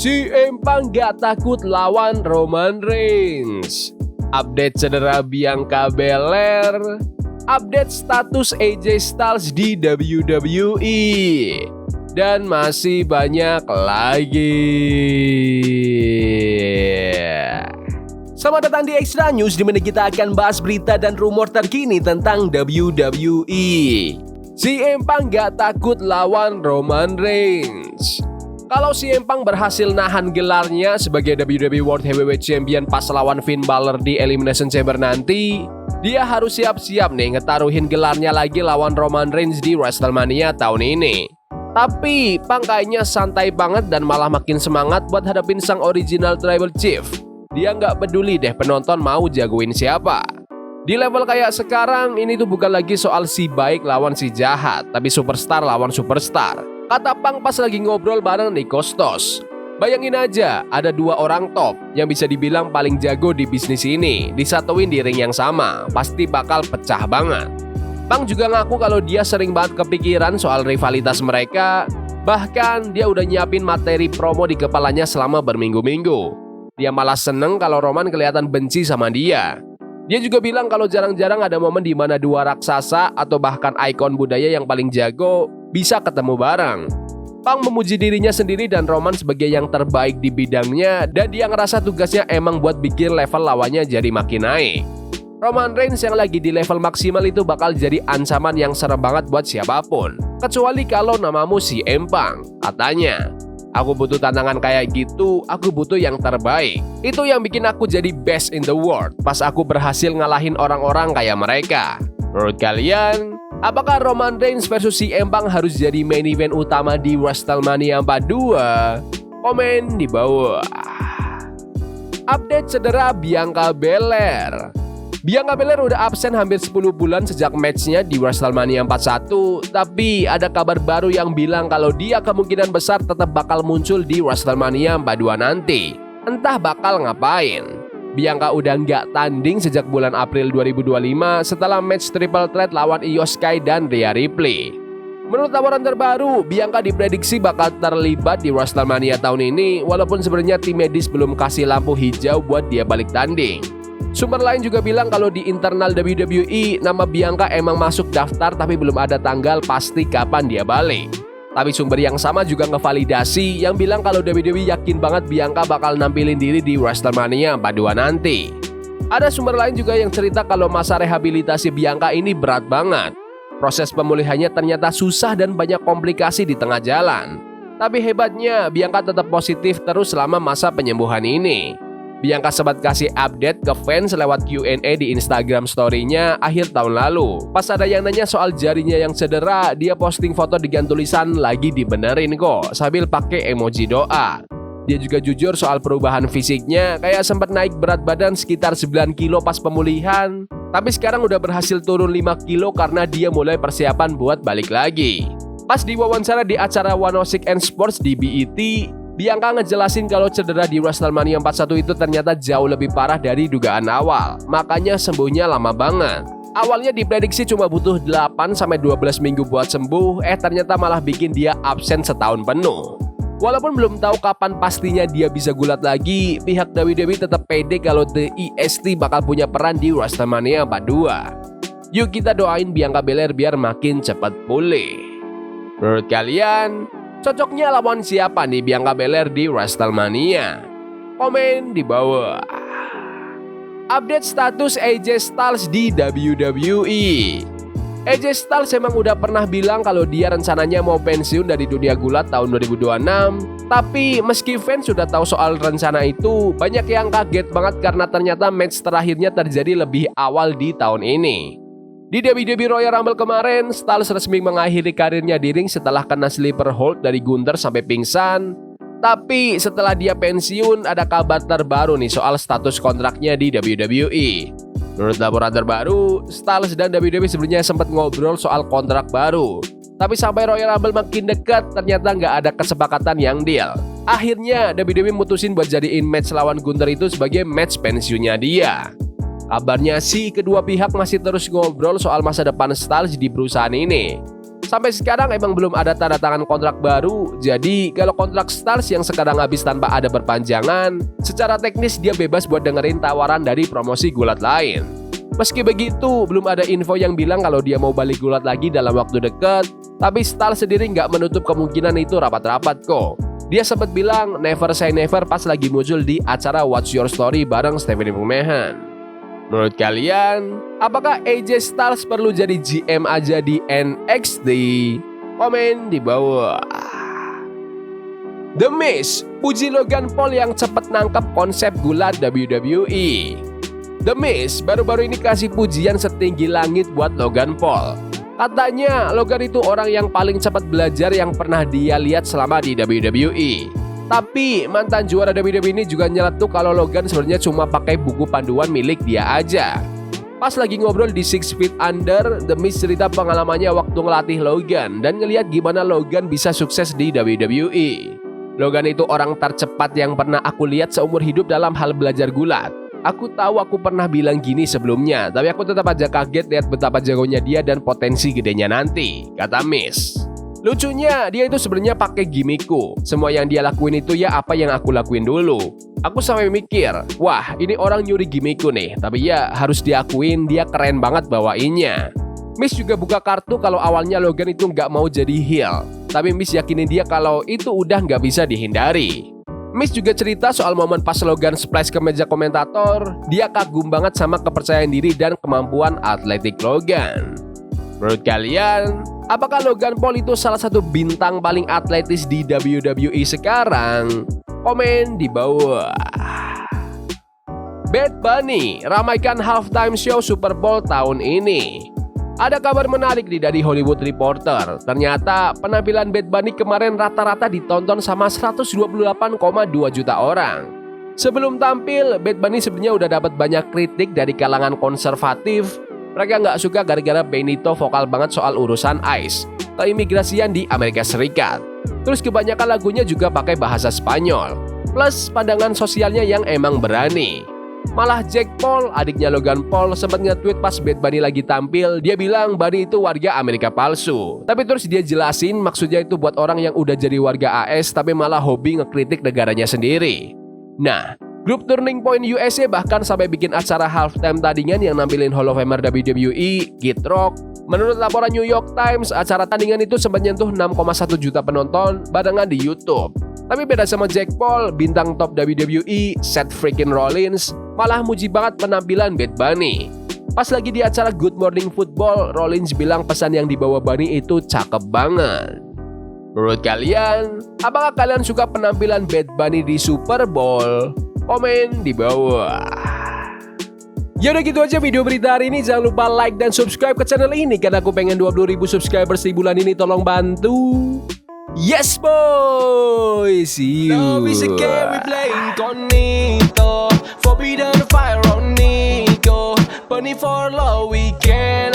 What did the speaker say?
CM Punk gak takut lawan Roman Reigns. Update cedera Bianca Belair. Update status AJ Styles di WWE. Dan masih banyak lagi. Selamat datang di Extra News, di mana kita akan bahas berita dan rumor terkini tentang WWE. CM Punk gak takut lawan Roman Reigns. Kalau CM Punk berhasil nahan gelarnya sebagai WWE World Heavyweight Champion pas lawan Finn Balor di Elimination Chamber nanti, dia harus siap-siap nih ngetaruhin gelarnya lagi lawan Roman Reigns di WrestleMania tahun ini. Tapi Punk kayaknya santai banget dan malah makin semangat buat hadapin sang original Tribal Chief. Dia nggak peduli deh penonton mau jagoin siapa. Di level kayak sekarang, ini tuh bukan lagi soal si baik lawan si jahat, tapi superstar lawan superstar. Kata Punk pas lagi ngobrol bareng Nick Kostos. Bayangin aja, ada dua orang top yang bisa dibilang paling jago di bisnis ini, disatuin di ring yang sama, pasti bakal pecah banget. Punk juga ngaku kalau dia sering banget kepikiran soal rivalitas mereka, bahkan dia udah nyiapin materi promo di kepalanya selama berminggu-minggu. Dia malah seneng kalau Roman kelihatan benci sama dia. Dia juga bilang kalau jarang-jarang ada momen di mana dua raksasa atau bahkan ikon budaya yang paling jago bisa ketemu bareng. Punk memuji dirinya sendiri dan Roman sebagai yang terbaik di bidangnya, dan dia ngerasa tugasnya emang buat bikin level lawannya jadi makin naik. Roman Reigns yang lagi di level maksimal itu bakal jadi ancaman yang serem banget buat siapapun, kecuali kalau namamu CM Punk, katanya. Aku butuh tantangan kayak gitu, aku butuh yang terbaik. Itu yang bikin aku jadi best in the world pas aku berhasil ngalahin orang-orang kayak mereka. Menurut kalian, apakah Roman Reigns versus CM Punk harus jadi main event utama di WrestleMania 42? Komen di bawah. Update cedera Bianca Belair. Bianca Belair udah absen hampir 10 bulan sejak matchnya di WrestleMania 41, tapi ada kabar baru yang bilang kalau dia kemungkinan besar tetap bakal muncul di WrestleMania 42 nanti. Entah bakal ngapain. Bianca udah nggak tanding sejak bulan April 2025 setelah match triple threat lawan Io Sky dan Rhea Ripley. Menurut laporan terbaru, Bianca diprediksi bakal terlibat di WrestleMania tahun ini, walaupun sebenarnya tim medis belum kasih lampu hijau buat dia balik tanding. Sumber lain juga bilang kalau di internal WWE, nama Bianca emang masuk daftar tapi belum ada tanggal pasti kapan dia balik. Tapi sumber yang sama juga ngevalidasi yang bilang kalau WWE yakin banget Bianca bakal nampilin diri di WrestleMania 42 nanti. Ada sumber lain juga yang cerita kalau masa rehabilitasi Bianca ini berat banget. Proses pemulihannya ternyata susah dan banyak komplikasi di tengah jalan. Tapi hebatnya, Bianca tetap positif terus selama masa penyembuhan ini. Bianca sempat kasih update ke fans lewat Q&A di Instagram story-nya akhir tahun lalu. Pas ada yang nanya soal jarinya yang cedera, dia posting foto dengan tulisan "lagi dibenerin kok" sambil pakai emoji doa. Dia juga jujur soal perubahan fisiknya, kayak sempat naik berat badan sekitar 9 kilo pas pemulihan, tapi sekarang udah berhasil turun 5 kilo karena dia mulai persiapan buat balik lagi. Pas diwawancara di acara 106 and Sports di BET, Bianca ngejelasin kalau cedera di WrestleMania 41 itu ternyata jauh lebih parah dari dugaan awal, makanya sembuhnya lama banget. Awalnya diprediksi cuma butuh 8-12 minggu buat sembuh, ternyata malah bikin dia absen setahun penuh. Walaupun belum tahu kapan pastinya dia bisa gulat lagi, pihak WWE tetap pede kalau The EST bakal punya peran di WrestleMania 42. Yuk kita doain Bianca Belair biar makin cepat pulih. Menurut kalian, cocoknya lawan siapa nih Bianca Belair di WrestleMania? Komen di bawah. Update status AJ Styles di WWE. AJ Styles emang udah pernah bilang kalau dia rencananya mau pensiun dari dunia gulat tahun 2026. Tapi meski fans sudah tahu soal rencana itu, banyak yang kaget banget karena ternyata match terakhirnya terjadi lebih awal di tahun ini. Di WWE Royal Rumble kemarin, Styles resmi mengakhiri karirnya di ring setelah kena sleeper hold dari Gunther sampai pingsan. Tapi setelah dia pensiun, ada kabar terbaru nih soal status kontraknya di WWE. Menurut laporan terbaru, Styles dan WWE sebelumnya sempat ngobrol soal kontrak baru. Tapi sampai Royal Rumble makin dekat, ternyata nggak ada kesepakatan yang deal. Akhirnya, WWE mutusin buat jadiin match lawan Gunther itu sebagai match pensiunnya dia. Kabarnya sih kedua pihak masih terus ngobrol soal masa depan Styles di perusahaan ini. Sampai sekarang emang belum ada tanda tangan kontrak baru, jadi kalau kontrak Stars yang sekarang habis tanpa ada perpanjangan, secara teknis dia bebas buat dengerin tawaran dari promosi gulat lain. Meski begitu, belum ada info yang bilang kalau dia mau balik gulat lagi dalam waktu dekat, tapi Stars sendiri nggak menutup kemungkinan itu rapat-rapat kok. Dia sempat bilang never say never pas lagi muncul di acara What's Your Story bareng Stephanie McMahon. Menurut kalian, apakah AJ Styles perlu jadi GM aja di NXT? Komen di bawah. The Miz puji Logan Paul yang cepat nangkep konsep gulat WWE. The Miz baru-baru ini kasih pujian setinggi langit buat Logan Paul. Katanya Logan itu orang yang paling cepat belajar yang pernah dia lihat selama di WWE. Tapi mantan juara WWE ini juga nyeletuk kalau Logan sebenarnya cuma pakai buku panduan milik dia aja. Pas lagi ngobrol di 6 Feet Under, The Miz cerita pengalamannya waktu ngelatih Logan dan ngeliat gimana Logan bisa sukses di WWE. Logan itu orang tercepat yang pernah aku lihat seumur hidup dalam hal belajar gulat. Aku tahu aku pernah bilang gini sebelumnya, tapi aku tetap aja kaget lihat betapa jagonya dia dan potensi gedenya nanti, kata Miz. Lucunya, dia itu sebenarnya pakai gimmickku. Semua yang dia lakuin itu ya apa yang aku lakuin dulu. Aku sampai mikir, wah ini orang nyuri gimmickku nih, tapi ya harus diakuin dia keren banget bawainnya. Miz juga buka kartu kalau awalnya Logan itu nggak mau jadi heel, tapi Miz yakinin dia kalau itu udah nggak bisa dihindari. Miz juga cerita soal momen pas Logan splash ke meja komentator. Dia kagum banget sama kepercayaan diri dan kemampuan atletik Logan. Menurut kalian, apakah Logan Paul itu salah satu bintang paling atletis di WWE sekarang? Komen di bawah. Bad Bunny ramaikan halftime show Super Bowl tahun ini. Ada kabar menarik nih dari Hollywood Reporter. Ternyata penampilan Bad Bunny kemarin rata-rata ditonton sama 128,2 juta orang. Sebelum tampil, Bad Bunny sebenarnya udah dapat banyak kritik dari kalangan konservatif. Mereka nggak suka gara-gara Benito vokal banget soal urusan ICE, keimigrasian di Amerika Serikat. Terus kebanyakan lagunya juga pakai bahasa Spanyol. Plus pandangan sosialnya yang emang berani. Malah Jake Paul, adiknya Logan Paul, sempat nge-tweet pas Bad Bunny lagi tampil. Dia bilang Bunny itu warga Amerika palsu. Tapi terus dia jelasin maksudnya itu buat orang yang udah jadi warga AS tapi malah hobi ngekritik negaranya sendiri. Nah, grup Turning Point USA bahkan sampai bikin acara halftime tandingan yang nampilin Hall of Famer WWE, Kid Rock. Menurut laporan New York Times, acara tandingan itu sempat nyentuh 6,1 juta penonton barengan di YouTube. Tapi beda sama Jake Paul, bintang top WWE, Seth freaking Rollins, malah muji banget penampilan Bad Bunny. Pas lagi di acara Good Morning Football, Rollins bilang pesan yang dibawa Bunny itu cakep banget. Menurut kalian, apakah kalian suka penampilan Bad Bunny di Super Bowl? Komen di bawah. Ya udah gitu aja video berita hari ini. Jangan lupa like dan subscribe ke channel ini karena aku pengen 20.000 subscribers di bulan ini. Tolong bantu. Yes boy, see you. Love is a game we play incognito. Forbidden fire on Nico. Bunny for love we can